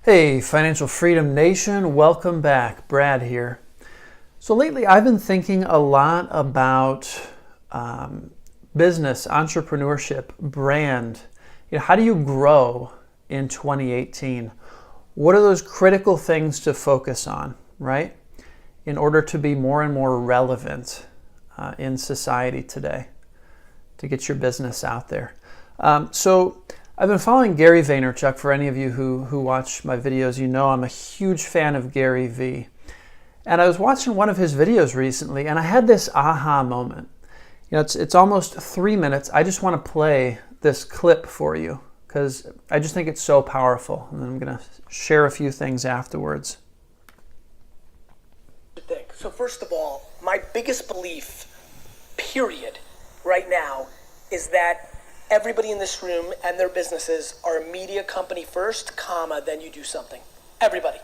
Hey, Financial Freedom Nation, welcome back. Brad here. So lately I've been thinking a lot about business, entrepreneurship, brand. How do you grow in 2018? What are those critical things to focus on, right? In order to be more and more relevant in society today, to get your business out there. So I've been following Gary Vaynerchuk. For any of you who watch my videos, you know I'm a huge fan of Gary Vee. And I was watching one of his videos recently, and I had this aha moment. It's almost 3 minutes. I just want to play this clip for you because I just think it's so powerful. And then I'm going to share a few things afterwards. So first of all, my biggest belief, period, right now, is that everybody in this room and their businesses are a media company first, comma, then you do something. Everybody.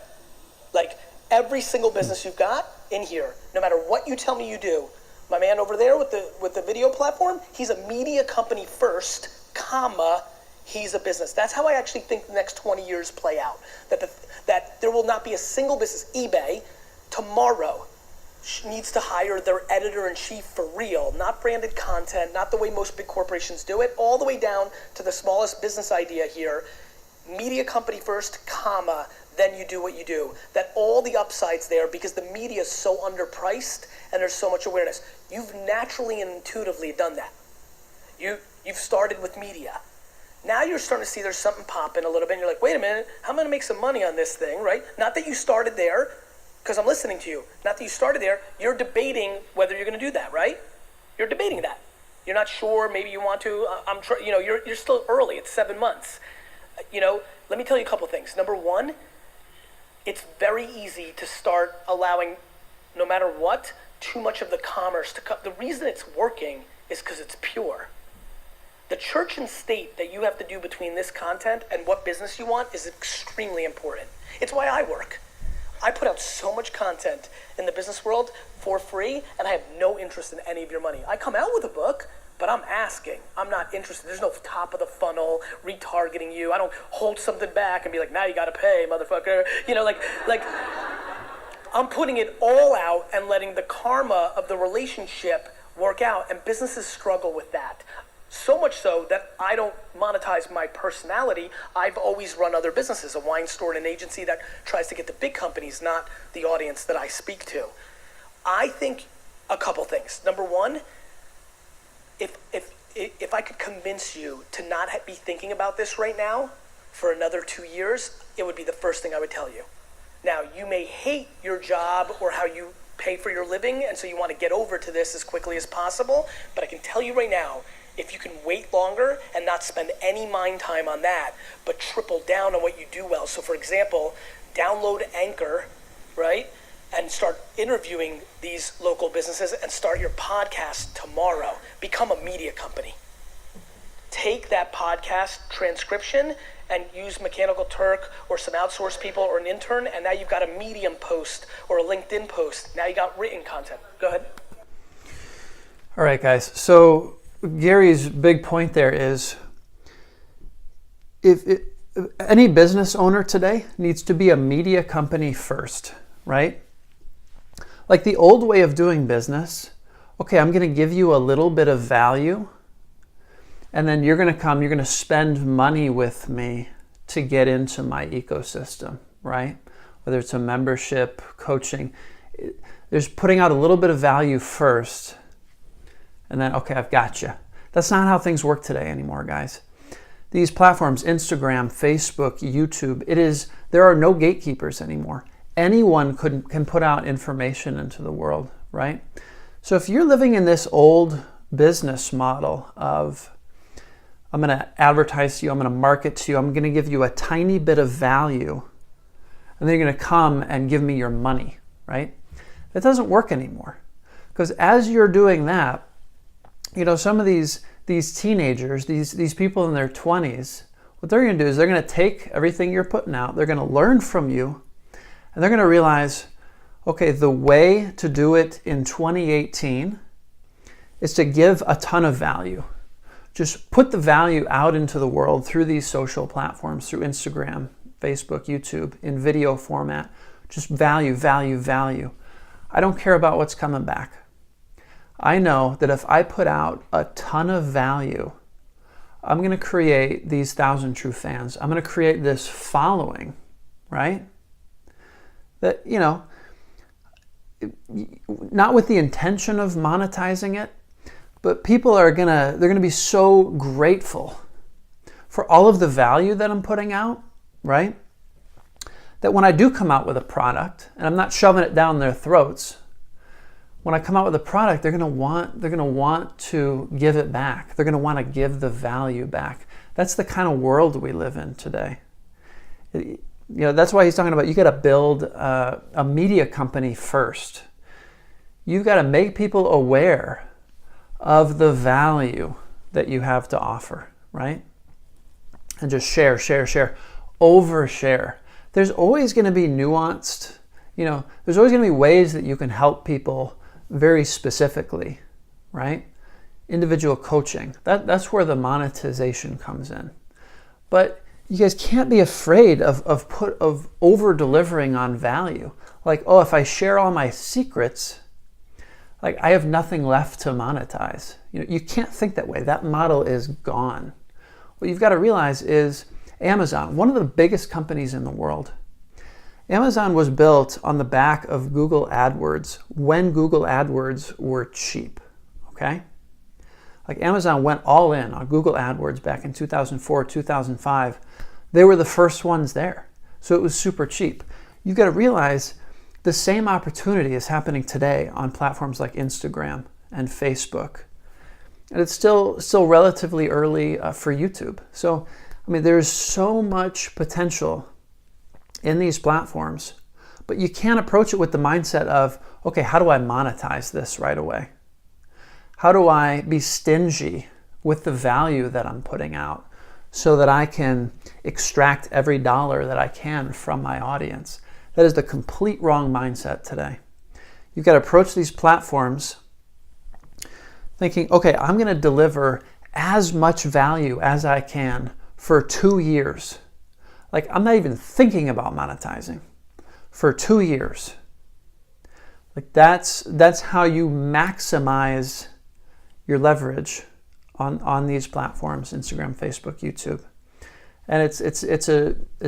Like every single business you've got in here, no matter what you tell me you do, my man over there with the video platform, he's a media company first, comma, he's a business. That's how I actually think the next 20 years play out. That there will not be a single business, eBay, tomorrow needs to hire their editor-in-chief for real, not branded content, not the way most big corporations do it, all the way down to the smallest business idea here. Media company first, comma, then you do what you do. That all the upsides there because the media is so underpriced and there's so much awareness. You've naturally and intuitively done that. You've started with media. Now you're starting to see there's something popping a little bit and you're like, wait a minute, how am I going to make some money on this thing, right? Not that you started there, because I'm listening to you. Not that you started there. You're debating whether you're going to do that, right? You're debating that. You're not sure. Maybe you want to. You're still early. It's 7 months. Let me tell you a couple things. Number one, it's very easy to start allowing, no matter what, too much of the commerce to come. The reason it's working is because it's pure. The church and state that you have to do between this content and what business you want is extremely important. It's why I work. I put out so much content in the business world for free, and I have no interest in any of your money. I come out with a book, but I'm asking. I'm not interested. There's no top of the funnel retargeting you. I don't hold something back and be like, now you got to pay, motherfucker. I'm putting it all out and letting the karma of the relationship work out, and businesses struggle with that. So much so that I don't monetize my personality. I've always run other businesses, a wine store and an agency that tries to get the big companies, not the audience that I speak to. I think a couple things. Number one, if I could convince you to not be thinking about this right now for another 2 years, it would be the first thing I would tell you. Now, you may hate your job or how you pay for your living, and so you want to get over to this as quickly as possible, but I can tell you right now, if you can wait longer and not spend any mind time on that, but triple down on what you do well. So for example, download Anchor, right? And start interviewing these local businesses and start your podcast tomorrow. Become a media company. Take that podcast transcription and use Mechanical Turk or some outsourced people or an intern, and now you've got a Medium post or a LinkedIn post. Now you got written content. Go ahead. All right, guys. So Gary's big point there is if any business owner today needs to be a media company first, right? Like the old way of doing business, okay, I'm going to give you a little bit of value, and then you're going to spend money with me to get into my ecosystem, right? Whether it's a membership, coaching, there's putting out a little bit of value first. And then, okay, I've got you. That's not how things work today anymore, guys. These platforms, Instagram, Facebook, YouTube, there are no gatekeepers anymore. Anyone can put out information into the world, right? So if you're living in this old business model of, I'm going to advertise to you, I'm going to market to you, I'm going to give you a tiny bit of value, and then you're going to come and give me your money, right? That doesn't work anymore. Because as you're doing that, some of these teenagers, these people in their 20s, what they're going to do is they're going to take everything you're putting out, they're going to learn from you, and they're going to realize, okay, the way to do it in 2018 is to give a ton of value. Just put the value out into the world through these social platforms, through Instagram, Facebook, YouTube, in video format. Just value, value, value. I don't care about what's coming back. I know that if I put out a ton of value, I'm going to create these 1,000 true fans. I'm going to create this following, right? That, you know, not with the intention of monetizing it, but people are they're going to be so grateful for all of the value that I'm putting out, right? That when I do come out with a product, and I'm not shoving it down their throats, when I come out with a product, they're going to want to give it back. They're going to want to give the value back. That's the kind of world we live in today. You know, that's why he's talking about you got to build a media company first. You've got to make people aware of the value that you have to offer, right? And just share, share, share, overshare. There's always going to be nuanced, you know, there's always going to be ways that you can help people very specifically, right? Individual coaching. That's where the monetization comes in. But you guys can't be afraid of over-delivering on value. Like, oh, if I share all my secrets, like I have nothing left to monetize. You know, you can't think that way. That model is gone. What you've got to realize is Amazon, one of the biggest companies in the world. Amazon was built on the back of Google AdWords when Google AdWords were cheap, okay? Like Amazon went all in on Google AdWords back in 2004, 2005. They were the first ones there. So it was super cheap. You've got to realize the same opportunity is happening today on platforms like Instagram and Facebook. And it's still relatively early for YouTube. So, I mean, there's so much potential in these platforms, but you can't approach it with the mindset of, okay, how do I monetize this right away? How do I be stingy with the value that I'm putting out so that I can extract every dollar that I can from my audience? That is the complete wrong mindset today. You've got to approach these platforms thinking, okay, I'm going to deliver as much value as I can for 2 years. Like, I'm not even thinking about monetizing for 2 years. Like, that's how you maximize your leverage on these platforms, Instagram, Facebook, YouTube. And it's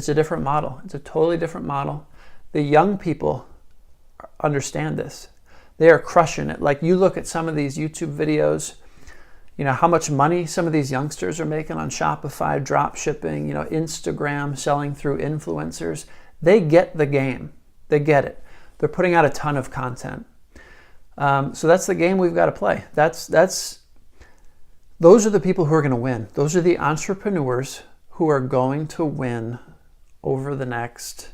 a different model. It's a totally different model. The young people understand this. They are crushing it. Like, you look at some of these YouTube videos, you know, how much money some of these youngsters are making on Shopify, drop shipping, you know, Instagram, selling through influencers. They get the game. They get it. They're putting out a ton of content. So that's the game we've got to play. Those are the people who are going to win. Those are the entrepreneurs who are going to win over the next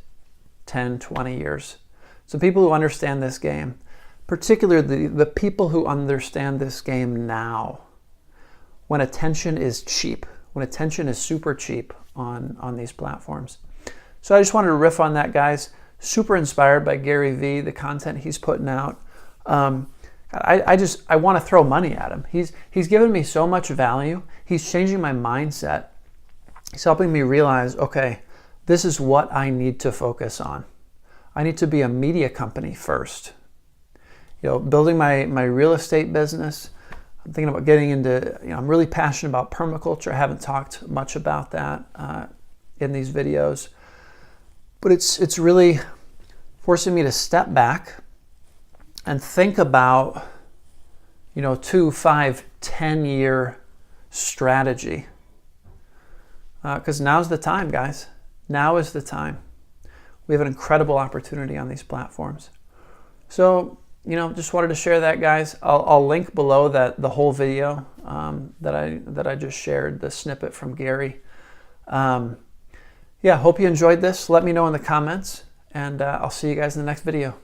10, 20 years. So people who understand this game, particularly the people who understand this game now, when attention is cheap, when attention is super cheap on these platforms. So I just wanted to riff on that, guys. Super inspired by Gary Vee, the content he's putting out. I want to throw money at him. He's given me so much value. He's changing my mindset. He's helping me realize, okay, this is what I need to focus on. I need to be a media company first. You know, building my real estate business. I'm thinking about getting into, you know, I'm really passionate about permaculture. I haven't talked much about that in these videos. But it's really forcing me to step back and think about, you know, 2, 5, 10-year strategy. Because now's the time, guys. Now is the time. We have an incredible opportunity on these platforms. So, you know, just wanted to share that, guys. I'll link below the whole video that I just shared, the snippet from Gary. Yeah, hope you enjoyed this. Let me know in the comments, and I'll see you guys in the next video.